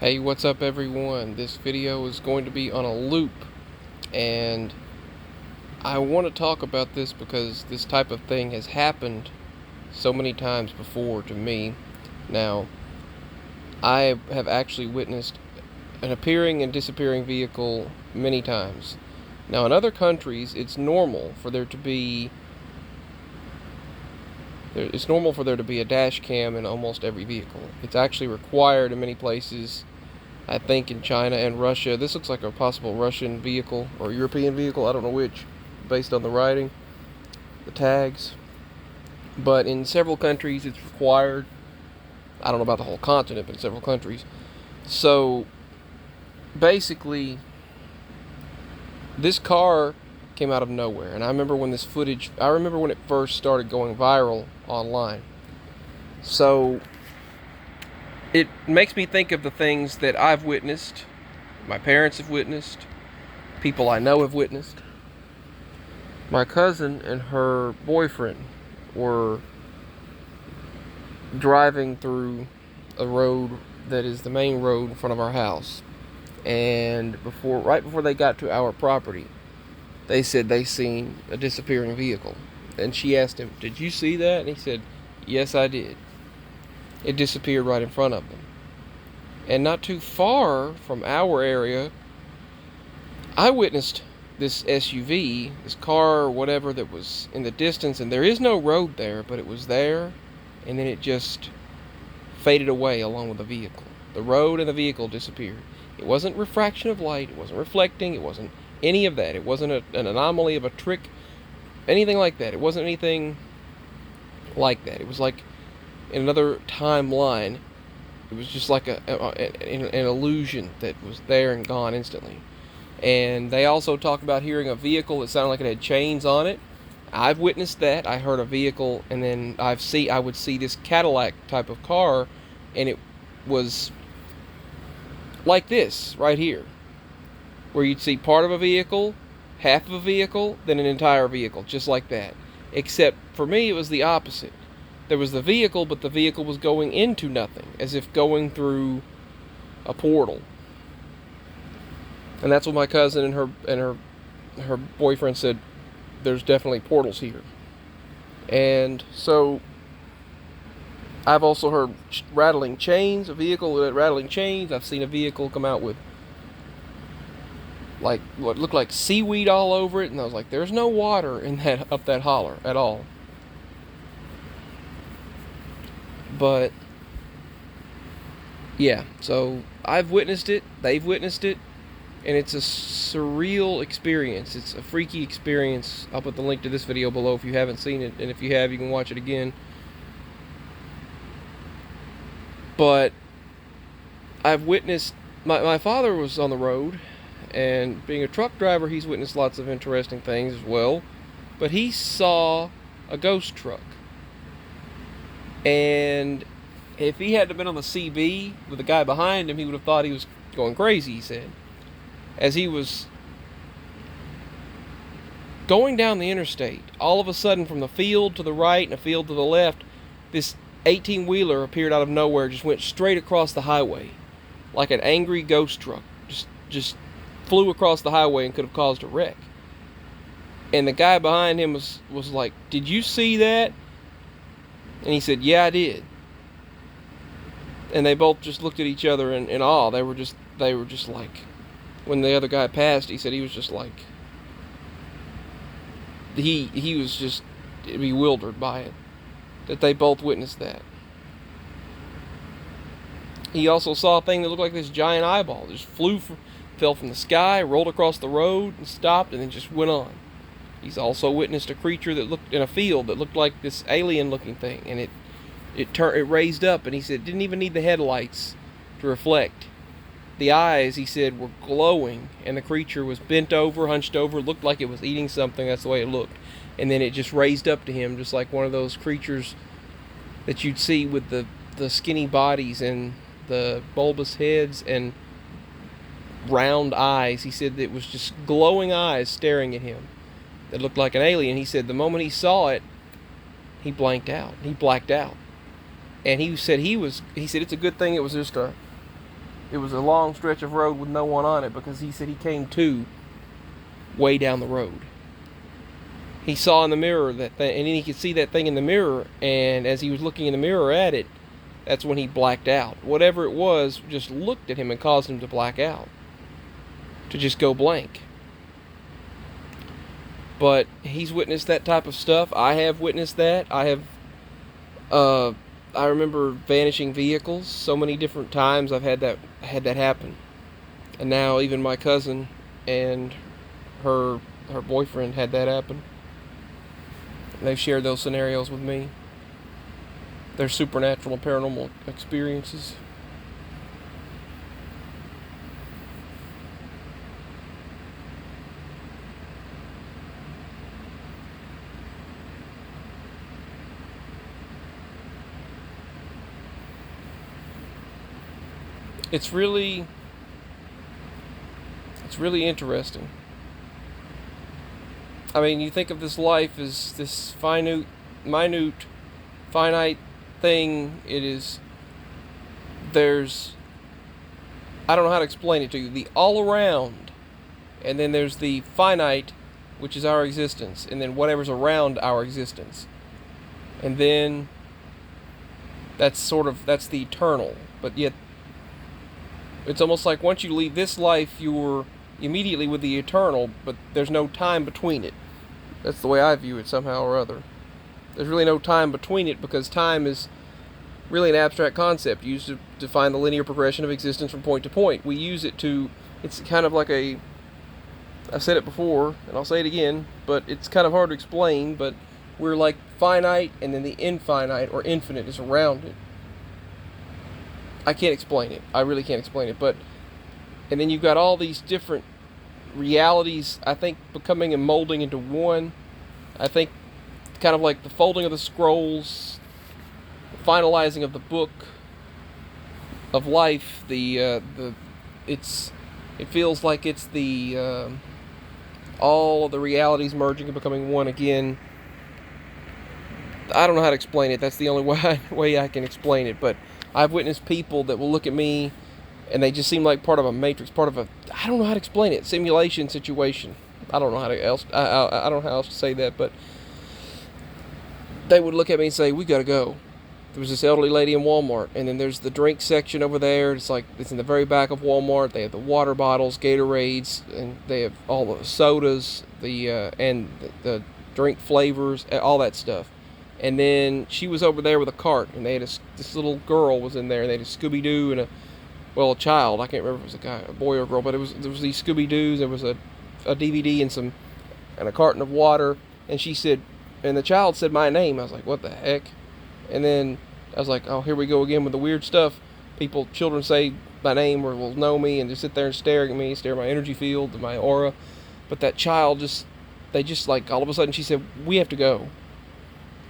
Hey, what's up everyone? This video is going to be on a loop, and I want to talk about this because this type of thing has happened so many times before to me. Now, I have actually witnessed an appearing and disappearing vehicle many times. Now, in other countries, it's normal for there to be a dash cam in almost every vehicle. It's actually required in many places. I think in China and Russia. This looks like a possible Russian vehicle or European vehicle, I don't know which, based on the writing, the tags. But in several countries it's required. I don't know about the whole continent, but in several countries. So basically, this car came out of nowhere. And I remember when it first started going viral online. So it makes me think of the things that I've witnessed, my parents have witnessed, people I know have witnessed. My cousin and her boyfriend were driving through a road that is the main road in front of our house. And right before they got to our property, they said they seen a disappearing vehicle. And she asked him, "Did you see that?" And he said, "Yes, I did." It disappeared right in front of them. And not too far from our area, I witnessed this SUV, this car or whatever, that was in the distance, and there is no road there, but it was there, and then it just faded away along with the vehicle. The road and the vehicle disappeared. It wasn't refraction of light, it wasn't reflecting, it wasn't any of that. It wasn't an anomaly of a trick, anything like that. It wasn't anything like that. It was like in another timeline. It was just like an illusion that was there and gone instantly. And they also talk about hearing a vehicle that sounded like it had chains on it. I've witnessed that. I heard a vehicle, and then I would see this Cadillac type of car, and it was like this right here, where you'd see part of a vehicle, half of a vehicle, then an entire vehicle, just like that. Except for me, it was the opposite. There was the vehicle, but the vehicle was going into nothing, as if going through a portal. And that's what my cousin and her boyfriend said. There's definitely portals here. And so I've also heard rattling chains, a vehicle rattling chains. I've seen a vehicle come out with like what looked like seaweed all over it, and I was like, there's no water in that up that holler at all. But yeah, so I've witnessed it, they've witnessed it, and it's a surreal experience. It's a freaky experience. I'll put the link to this video below if you haven't seen it, and if you have, you can watch it again. But I've witnessed, my father was on the road, and being a truck driver, he's witnessed lots of interesting things as well. But he saw a ghost truck. And if he had been on the CB with the guy behind him, he would have thought he was going crazy, he said. As he was going down the interstate, all of a sudden from the field to the right and a field to the left, this 18-wheeler appeared out of nowhere, just went straight across the highway, like an angry ghost truck. Just flew across the highway and could have caused a wreck. And the guy behind him was like, "Did you see that?" And he said, "Yeah, I did." And they both just looked at each other in awe. They were just like, when the other guy passed, he said he was just like, he was just bewildered by it, that they both witnessed that. He also saw a thing that looked like this giant eyeball. It just fell from the sky, rolled across the road, and stopped, and then just went on. He's also witnessed a creature that looked in a field that looked like this alien-looking thing, and it raised up, and he said it didn't even need the headlights to reflect. The eyes, he said, were glowing, and the creature was bent over, hunched over, looked like it was eating something. That's the way it looked. And then it just raised up to him, just like one of those creatures that you'd see with the skinny bodies and the bulbous heads and round eyes. He said that it was just glowing eyes staring at him that looked like an alien. He said the moment he saw it, he blanked out. He blacked out. And he said it's a good thing it was just It was a long stretch of road with no one on it, because he said he came to way down the road. He saw in the mirror that thing, and then he could see that thing in the mirror, and as he was looking in the mirror at it, that's when he blacked out. Whatever it was just looked at him and caused him to black out, to just go blank. But he's witnessed that type of stuff. I have witnessed that. I remember vanishing vehicles so many different times. I've had that happen, and now even my cousin and her boyfriend had that happen. They've shared those scenarios with me. They're supernatural and paranormal experiences. It's really interesting. I mean, you think of this life as this minute, finite thing. It is. There's. I don't know how to explain it to you. The all around, and then there's the finite, which is our existence, and then whatever's around our existence, and then that's the eternal. But yet, it's almost like once you leave this life, you're immediately with the eternal, but there's no time between it. That's the way I view it, somehow or other. There's really no time between it, because time is really an abstract concept used to define the linear progression of existence from point to point. We use it to, it's kind of like I've said it before, and I'll say it again, but it's kind of hard to explain, but we're like finite, and then the infinite or infinite is around it. I can't explain it. I really can't explain it. But, and then you've got all these different realities, I think, becoming and molding into one. I think kind of like the folding of the scrolls, the finalizing of the book of life. It feels like it's the all of the realities merging and becoming one again. I don't know how to explain it. That's the only way I can explain it. But I've witnessed people that will look at me and they just seem like part of a matrix, part of a, I don't know how to explain it, simulation situation. I don't know how else to say that, but they would look at me and say, "We gotta go." There was this elderly lady in Walmart, and then there's the drink section over there. It's in the very back of Walmart. They have the water bottles, Gatorades, and they have all the sodas, and the drink flavors, all that stuff. And then she was over there with a cart, and they had this little girl was in there, and they had a Scooby-Doo and a child. I can't remember if it was a boy or a girl, but there was these Scooby-Doos. There was a DVD and a carton of water, and she said, and the child said my name. I was like, what the heck? And then I was like, oh, here we go again with the weird stuff. Children say my name or will know me and just sit there and stare at me, stare at my energy field and my aura. But that child they like all of a sudden she said, we have to go.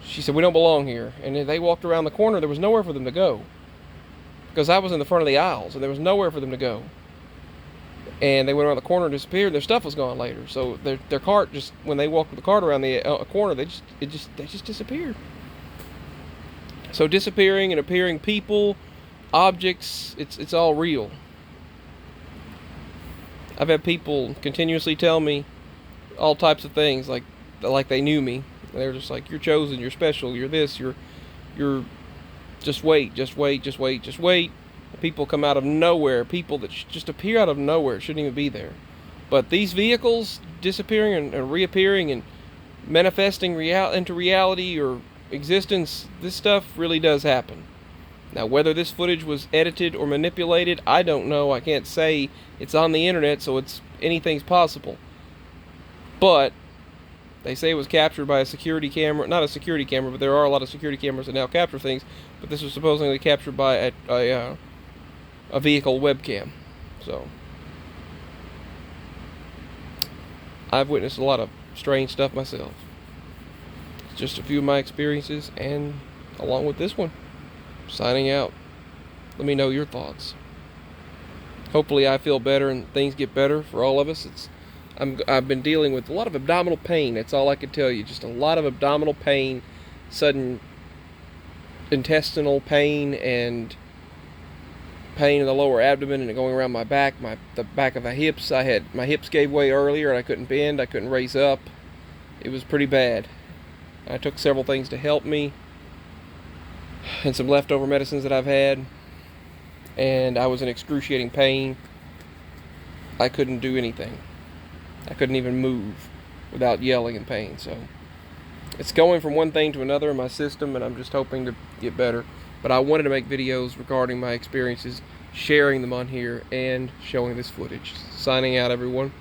She said, we don't belong here. And they walked around the corner. There was nowhere for them to go, because I was in the front of the aisles, and there was nowhere for them to go. And they went around the corner and disappeared. Their stuff was gone later. So their cart, just when they walked the cart around the corner, they just disappeared. So disappearing and appearing people, objects, it's all real. I've had people continuously tell me all types of things, like they knew me. They're just like, you're chosen, you're special, you're this, you're just wait. People come out of nowhere, people that just appear out of nowhere, shouldn't even be there. But these vehicles disappearing and reappearing and manifesting into reality or existence, this stuff really does happen. Now, whether this footage was edited or manipulated, I don't know. I can't say. It's on the internet, so anything's possible. But they say it was captured by a security camera. Not a security camera, but there are a lot of security cameras that now capture things. But this was supposedly captured by a vehicle webcam. So I've witnessed a lot of strange stuff myself. It's just a few of my experiences, and along with this one, signing out. Let me know your thoughts. Hopefully I feel better and things get better for all of us. I've been dealing with a lot of abdominal pain. That's all I can tell you. Just a lot of abdominal pain, sudden intestinal pain, and pain in the lower abdomen and going around my back, the back of the hips. My hips gave way earlier and I couldn't bend, I couldn't raise up. It was pretty bad. I took several things to help me and some leftover medicines that I've had, and I was in excruciating pain. I couldn't do anything. I couldn't even move without yelling in pain. So it's going from one thing to another in my system, and I'm just hoping to get better. But I wanted to make videos regarding my experiences, sharing them on here, and showing this footage. Signing out, everyone.